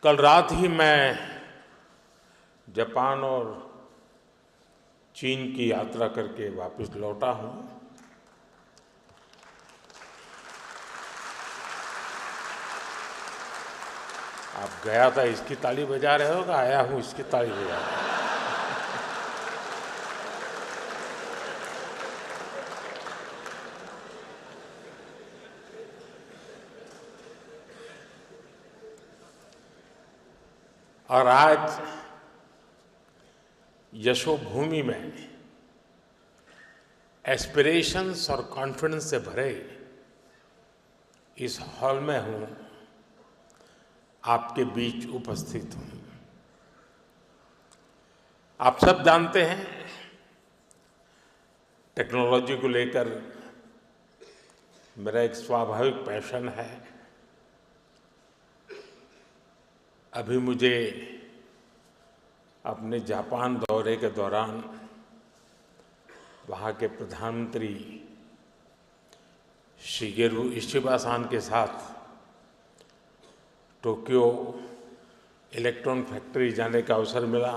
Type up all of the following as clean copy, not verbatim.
कल रात ही मैं जापान और चीन की यात्रा करके वापस लौटा हूं। आप गया था इसकी ताली बजा रहे हो कि आया हूं इसकी ताली बजा रहे हो? और आज यशोभूमि में एस्पिरेशंस और कॉन्फिडेंस से भरे इस हॉल में हूं, आपके बीच उपस्थित हूं। आप सब जानते हैं टेक्नोलॉजी को लेकर मेरा एक स्वाभाविक पैशन है। अभी मुझे अपने जापान दौरे के दौरान वहाँ के प्रधानमंत्री शिगेरू इशिबा-सान के साथ टोक्यो इलेक्ट्रॉन फैक्ट्री जाने का अवसर मिला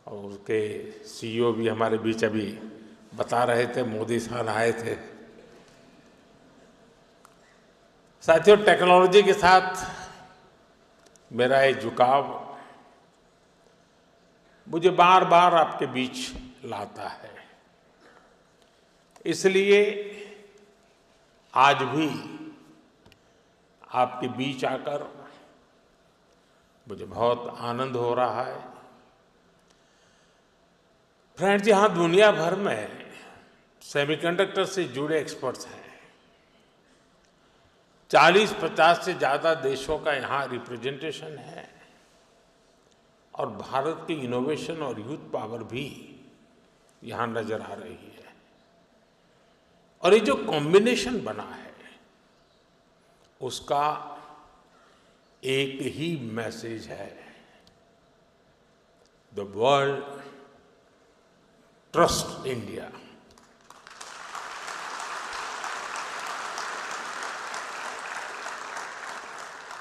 और उसके सीईओ भी हमारे बीच अभी बता रहे थे, मोदी साहब आए थे। साथियों, टेक्नोलॉजी के साथ मेरा ये झुकाव मुझे बार बार आपके बीच लाता है। इसलिए आज भी आपके बीच आकर मुझे बहुत आनंद हो रहा है। फ्रेंड्स, यहाँ दुनिया भर में सेमीकंडक्टर से जुड़े एक्सपर्ट्स हैं। 40-50 से ज़्यादा देशों का यहाँ रिप्रेजेंटेशन है और भारत की इनोवेशन और यूथ पावर भी यहाँ नजर आ रही है। और ये जो कॉम्बिनेशन बना है उसका एक ही मैसेज है, the world trust India.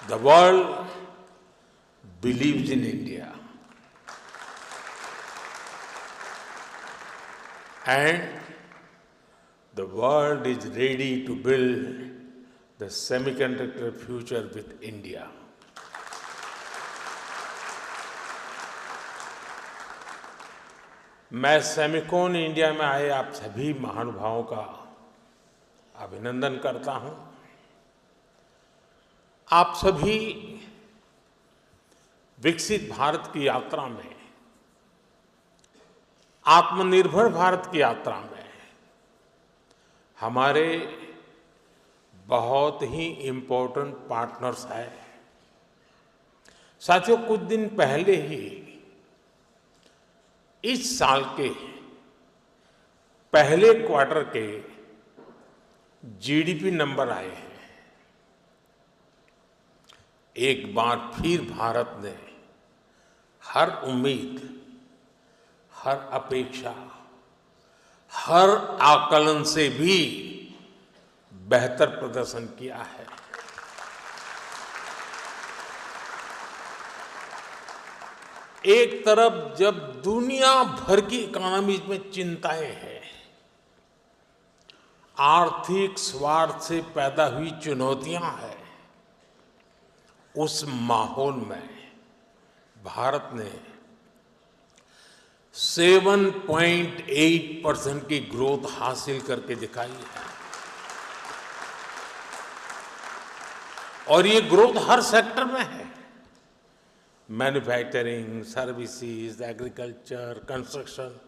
The world believes in India, and the world is ready to build the semiconductor future with India. मैं सेमिकॉन इंडिया में आए आप सभी महानुभावों का अभिनंदन करता हूं। आप सभी विकसित भारत की यात्रा में, आत्मनिर्भर भारत की यात्रा में हमारे बहुत ही इम्पोर्टेंट पार्टनर्स हैं। साथियों, कुछ दिन पहले ही इस साल के पहले क्वार्टर के जीडीपी नंबर आए हैं। एक बार फिर भारत ने हर उम्मीद, हर अपेक्षा, हर आकलन से भी बेहतर प्रदर्शन किया है। एक तरफ जब दुनिया भर की इकोनॉमीज में चिंताएं हैं, आर्थिक स्वार्थ से पैदा हुई चुनौतियां हैं, उस माहौल में भारत ने 7.8% की ग्रोथ हासिल करके दिखाई है। और ये ग्रोथ हर सेक्टर में है, मैन्युफैक्चरिंग, सर्विसेज, एग्रीकल्चर, कंस्ट्रक्शन,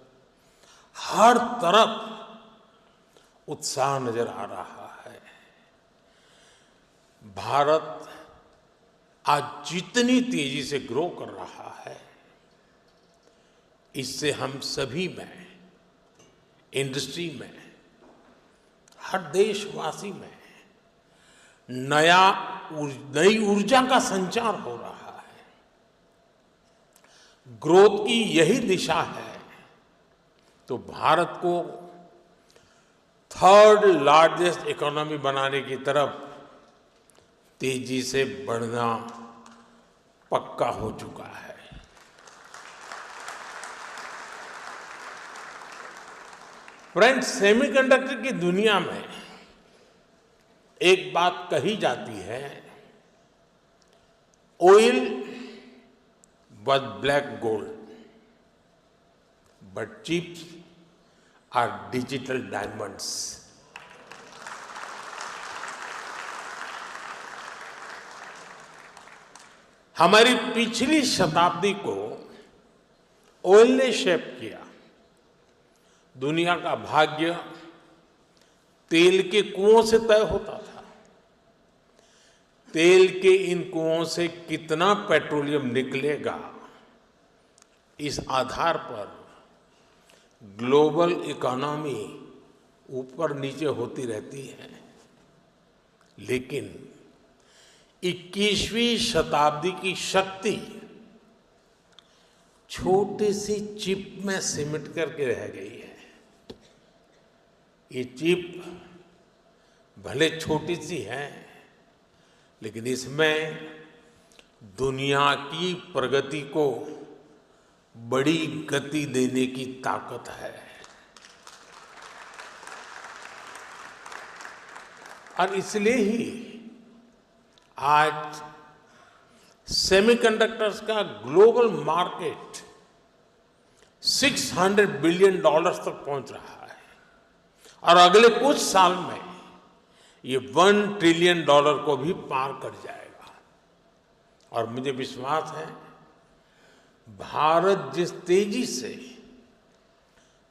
हर तरफ उत्साह नजर आ रहा है। भारत आज जितनी तेजी से ग्रो कर रहा है, इससे हम सभी में, इंडस्ट्री में, हर देशवासी में नई ऊर्जा का संचार हो रहा है। ग्रोथ की यही दिशा है तो भारत को थर्ड लार्जेस्ट इकोनॉमी बनाने की तरफ तेजी से बढ़ना पक्का हो चुका है। फ्रेंड्स, सेमीकंडक्टर की दुनिया में एक बात कही जाती है, oil was black gold, but chips are digital diamonds. हमारी पिछली शताब्दी को ऑयल ने शेप किया। दुनिया का भाग्य तेल के कुओं से तय होता था। तेल के इन कुओं से कितना पेट्रोलियम निकलेगा, इस आधार पर ग्लोबल इकोनॉमी ऊपर नीचे होती रहती है। लेकिन 21वीं शताब्दी की शक्ति छोटी सी चिप में सिमट करके रह गई है। ये चिप भले छोटी सी है, लेकिन इसमें दुनिया की प्रगति को बड़ी गति देने की ताकत है। और इसलिए ही आज सेमीकंडक्टर्स का ग्लोबल मार्केट $600 बिलियन तक पहुंच रहा है और अगले कुछ साल में ये $1 ट्रिलियन को भी पार कर जाएगा। और मुझे विश्वास है, भारत जिस तेजी से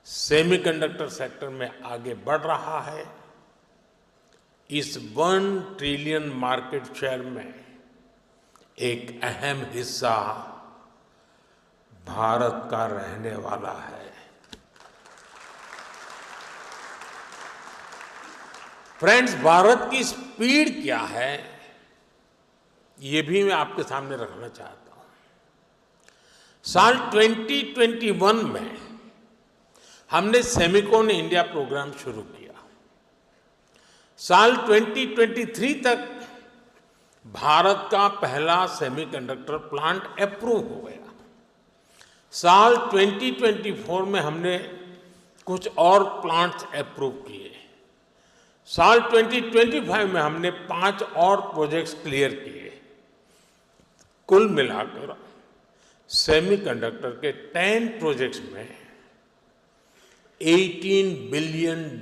सेमीकंडक्टर सेक्टर में आगे बढ़ रहा है, इस $1 ट्रिलियन मार्केट शेयर में एक अहम हिस्सा भारत का रहने वाला है। फ्रेंड्स, भारत की स्पीड क्या है, ये भी मैं आपके सामने रखना चाहता हूं। साल 2021 में हमने सेमिकॉन इंडिया प्रोग्राम शुरू किया। साल 2023 तक भारत का पहला सेमीकंडक्टर प्लांट अप्रूव हो गया। साल 2024 में हमने कुछ और प्लांट्स अप्रूव किए। साल 2025 में हमने 5 और प्रोजेक्ट्स क्लियर किए। कुल मिलाकर सेमीकंडक्टर के 10 प्रोजेक्ट्स में $18 बिलियन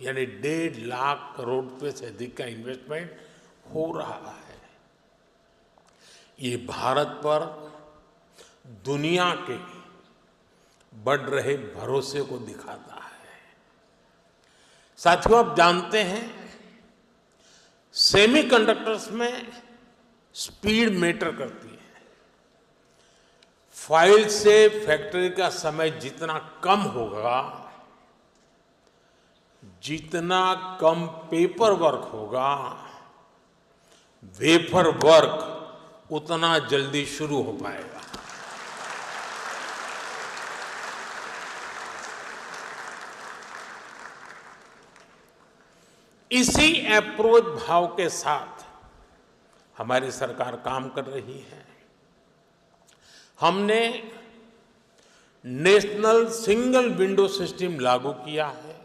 यानी 1.5 लाख करोड़ रुपए से अधिक का इन्वेस्टमेंट हो रहा है। ये भारत पर दुनिया के बढ़ रहे भरोसे को दिखाता है। साथियों, आप जानते हैं, सेमीकंडक्टर्स में स्पीड मैटर करती है। फाइल से फैक्ट्री का समय जितना कम होगा, जितना कम पेपर वर्क होगा, वेफर वर्क उतना जल्दी शुरू हो पाएगा। इसी अप्रोच भाव के साथ हमारी सरकार काम कर रही है। हमने नेशनल सिंगल विंडो सिस्टम लागू किया है।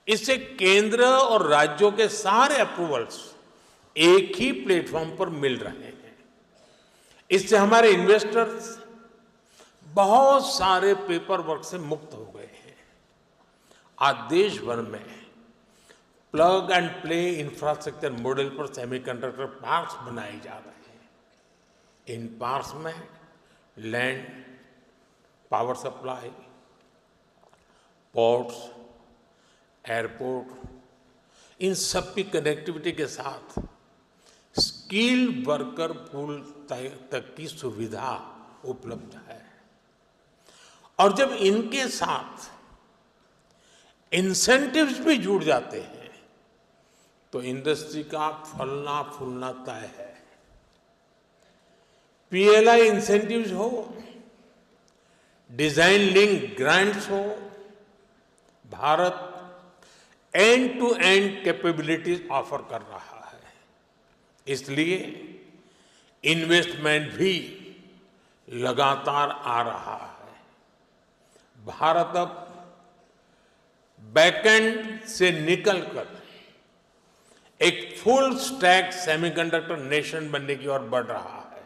इससे केंद्र और राज्यों के सारे अप्रूवल्स एक ही प्लेटफॉर्म पर मिल रहे हैं। इससे हमारे इन्वेस्टर्स बहुत सारे पेपर वर्क से मुक्त हो गए हैं। आज देश भर में plug and play infrastructure model पर सेमीकंडक्टर पार्क्स बनाए जा रहे हैं। इन पार्क्स में land, power supply, ports, airport, इन सब की कनेक्टिविटी के साथ स्किल्ड वर्कर पूल तक की सुविधा उपलब्ध है। और जब इनके साथ इंसेंटिव्स भी जुड़ जाते हैं, तो इंडस्ट्री का फलना फूलना तय है। पीएलआई इंसेंटिव्स हो, डिजाइन लिंक ग्रांट्स हो, Bharat end to end capabilities offer कर रहा है। इसलिए इन्वेस्टमेंट भी लगातार आ रहा है। भारत अब बैकएंड से निकलकर एक फुल स्टैक सेमीकंडक्टर नेशन बनने की ओर बढ़ रहा है।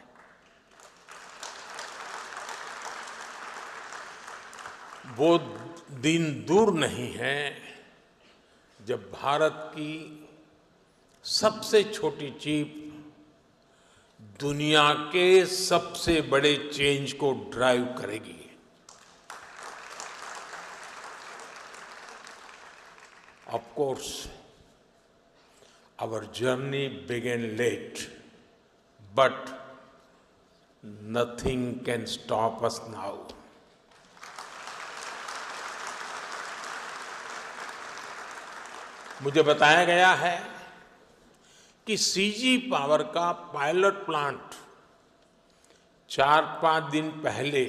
वो दिन दूर नहीं है जब भारत की सबसे छोटी चिप दुनिया के सबसे बड़े चेंज को ड्राइव करेगी। Of course, our journey began late, but nothing can stop us now. मुझे बताया गया है कि सीजी पावर का पायलट प्लांट 4-5 दिन पहले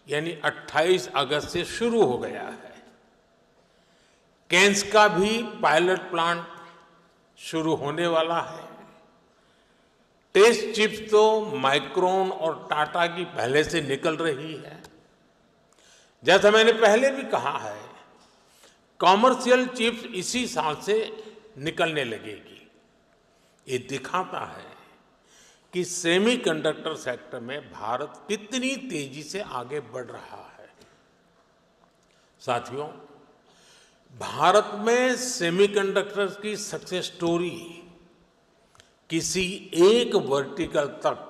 यानी 28 अगस्त से शुरू हो गया है। केन्स का भी पायलट प्लांट शुरू होने वाला है। टेस्ट चिप्स तो माइक्रोन और टाटा की पहले से निकल रही है। जैसा मैंने पहले भी कहा है, कॉमर्शियल चिप्स इसी साल से निकलने लगेगी। ये दिखाता है कि सेमीकंडक्टर सेक्टर में भारत कितनी तेजी से आगे बढ़ रहा है। साथियों, भारत में सेमीकंडक्टर्स की सक्सेस स्टोरी किसी एक वर्टिकल तक,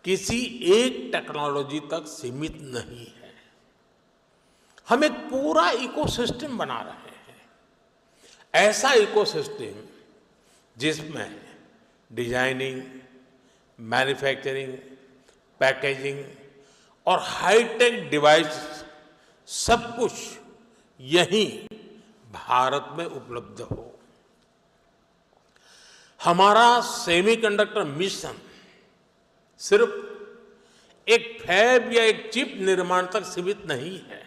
किसी एक टेक्नोलॉजी तक सीमित नहीं है। हम एक पूरा इकोसिस्टम बना रहे हैं। ऐसा इकोसिस्टम जिसमें डिजाइनिंग, मैन्युफैक्चरिंग, पैकेजिंग और हाईटेक डिवाइस सब कुछ यहीं भारत में उपलब्ध हो। हमारा सेमीकंडक्टर मिशन सिर्फ एक फैब या एक चिप निर्माण तक सीमित नहीं है।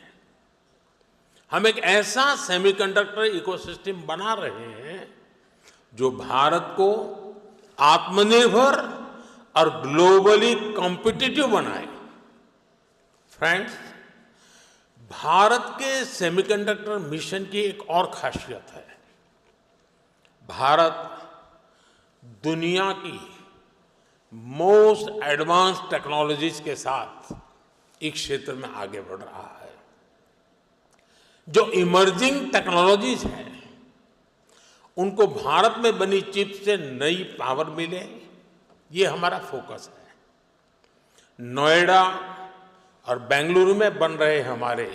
हम एक ऐसा सेमीकंडक्टर इकोसिस्टम बना रहे हैं जो भारत को आत्मनिर्भर और ग्लोबली कॉम्पिटिटिव बनाए। फ्रेंड्स, भारत के सेमीकंडक्टर मिशन की एक और खासियत है। भारत दुनिया की मोस्ट एडवांस टेक्नोलॉजीज के साथ इस क्षेत्र में आगे बढ़ रहा है। जो इमर्जिंग टेक्नोलॉजीज हैं, उनको भारत में बनी चिप से नई पावर मिले, ये हमारा फोकस है। नोएडा और बेंगलुरु में बन रहे हमारे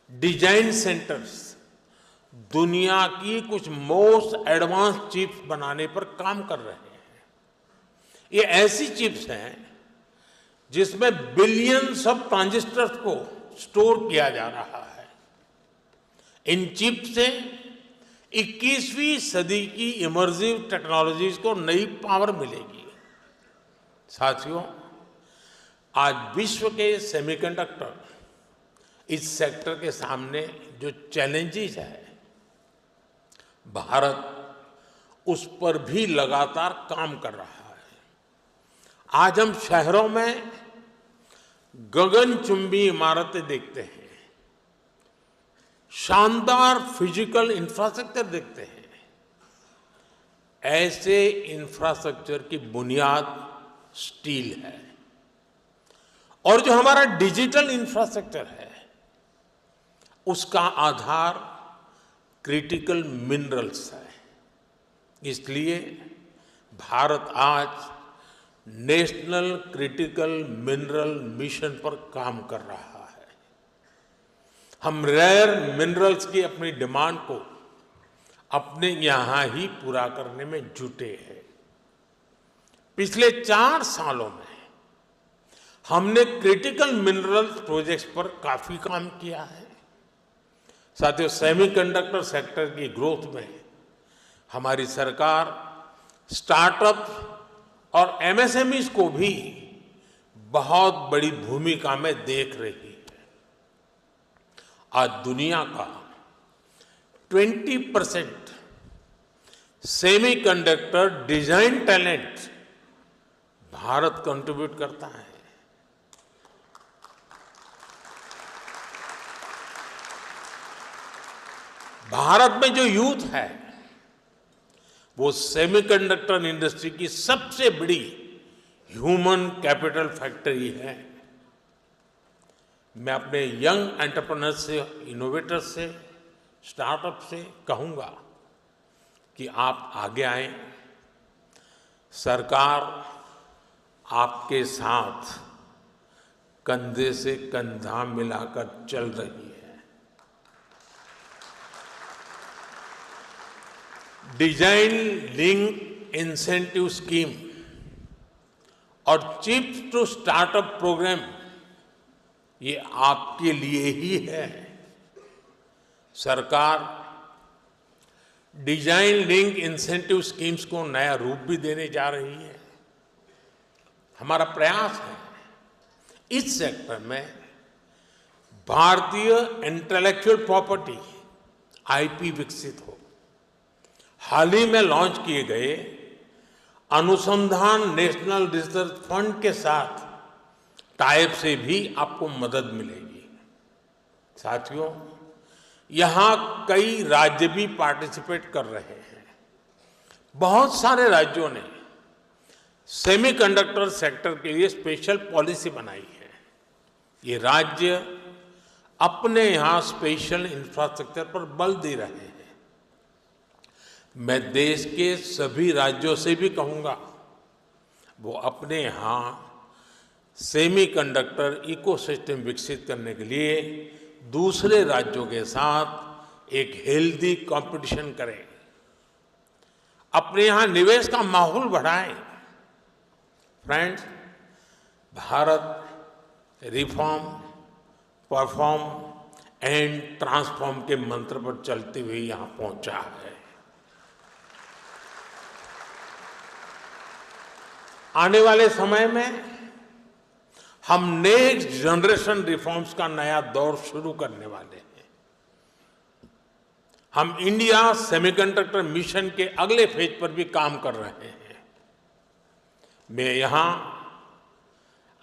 डिजाइन सेंटर्स दुनिया की कुछ मोस्ट एडवांस चिप्स बनाने पर काम कर रहे हैं। ये ऐसी चिप्स हैं जिसमें बिलियंस ऑफ ट्रांजिस्टर्स को स्टोर किया जा रहा है। इन चिप्स से 21वीं सदी की इमर्सिव टेक्नोलॉजीज को नई पावर मिलेगी। साथियों, आज विश्व के सेमीकंडक्टर इस सेक्टर के सामने जो चैलेंजेस है, भारत उस पर भी लगातार काम कर रहा है। आज हम शहरों में गगनचुंबी इमारतें देखते हैं, शानदार फिजिकल इंफ्रास्ट्रक्चर देखते हैं। ऐसे इंफ्रास्ट्रक्चर की बुनियाद स्टील है और जो हमारा डिजिटल इंफ्रास्ट्रक्चर है उसका आधार क्रिटिकल मिनरल्स है। इसलिए भारत आज नेशनल क्रिटिकल मिनरल मिशन पर काम कर रहा है। हम रेयर मिनरल्स की अपनी डिमांड को अपने यहां ही पूरा करने में जुटे हैं। पिछले 4 सालों में हमने क्रिटिकल मिनरल्स प्रोजेक्ट्स पर काफी काम किया है। साथियों, सेमीकंडक्टर सेक्टर की ग्रोथ में हमारी सरकार स्टार्टअप और एमएसएमईज को भी बहुत बड़ी भूमिका में देख रही है। आज दुनिया का 20% semiconductor design talent Bharat contribute करता है। भारत में जो यूथ है वो सेमीकंडक्टर इंडस्ट्री की सबसे बड़ी ह्यूमन कैपिटल फैक्ट्री है। मैं अपने यंग एंटरप्रेन्योर्स से, इनोवेटर्स से, स्टार्टअप से कहूंगा कि आप आगे आएं। सरकार आपके साथ कंधे से कंधा मिलाकर चल रही है। डिजाइन लिंक इंसेंटिव स्कीम और चिप्स टू स्टार्टअप प्रोग्राम ये आपके लिए ही है। सरकार डिजाइन लिंक इंसेंटिव स्कीम्स को नया रूप भी देने जा रही है। हमारा प्रयास है इस सेक्टर में भारतीय इंटेलेक्चुअल प्रॉपर्टी आईपी विकसित हो। हाल ही में लॉन्च किए गए अनुसंधान नेशनल रिसर्च फंड के साथ टाइप से भी आपको मदद मिलेगी। साथियों, यहां कई राज्य भी पार्टिसिपेट कर रहे हैं। बहुत सारे राज्यों ने सेमीकंडक्टर सेक्टर के लिए स्पेशल पॉलिसी बनाई है। ये राज्य अपने यहां स्पेशल इंफ्रास्ट्रक्चर पर बल दे रहे हैं। मैं देश के सभी राज्यों से भी कहूंगा वो अपने यहां सेमीकंडक्टर इकोसिस्टम विकसित करने के लिए दूसरे राज्यों के साथ एक हेल्दी कंपटीशन करें, अपने यहां निवेश का माहौल बढ़ाएं। Friends, Bharat reform, perform and transform के मंत्र पर चलते हुए यहां पहुंचा है। आने वाले समय में हम नेक्स्ट जनरेशन रिफॉर्म्स का नया दौर शुरू करने वाले हैं। हम इंडिया सेमीकंडक्टर मिशन के अगले फेज पर भी काम कर रहे हैं। मैं यहां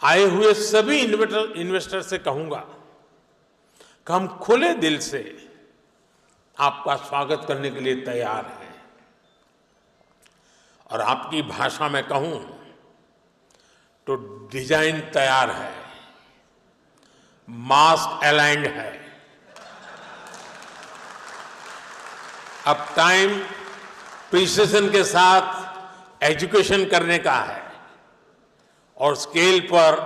आए हुए सभी इन्वेस्टर से कहूंगा कि हम खुले दिल से आपका स्वागत करने के लिए तैयार हैं। और आपकी भाषा में कहूं तो डिजाइन तैयार है, मास्क अलाइंड है। अब टाइम प्रिसिजन के साथ एजुकेशन करने का है और स्केल पर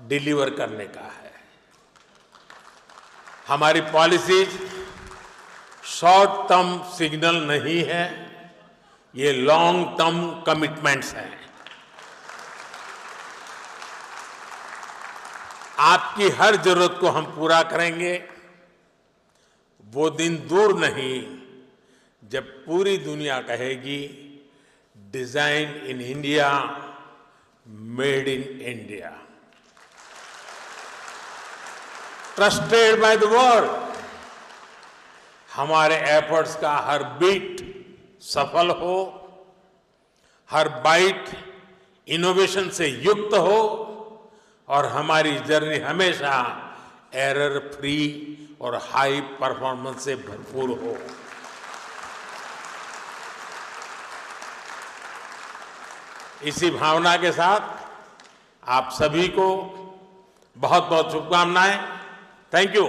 डिलीवर करने का है। हमारी पॉलिसीज शॉर्ट टर्म सिग्नल नहीं है, ये लॉन्ग टर्म कमिटमेंट्स हैं। आपकी हर जरूरत को हम पूरा करेंगे। वो दिन दूर नहीं जब पूरी दुनिया कहेगी design in India, made in India, trusted by the world. हमारे एफर्ट्स का हर बीट सफल हो, हर बाइट इनोवेशन से युक्त हो और हमारी जर्नी हमेशा एरर फ्री और हाई परफॉर्मेंस से भरपूर हो। इसी भावना के साथ आप सभी को बहुत बहुत शुभकामनाएं। Thank you.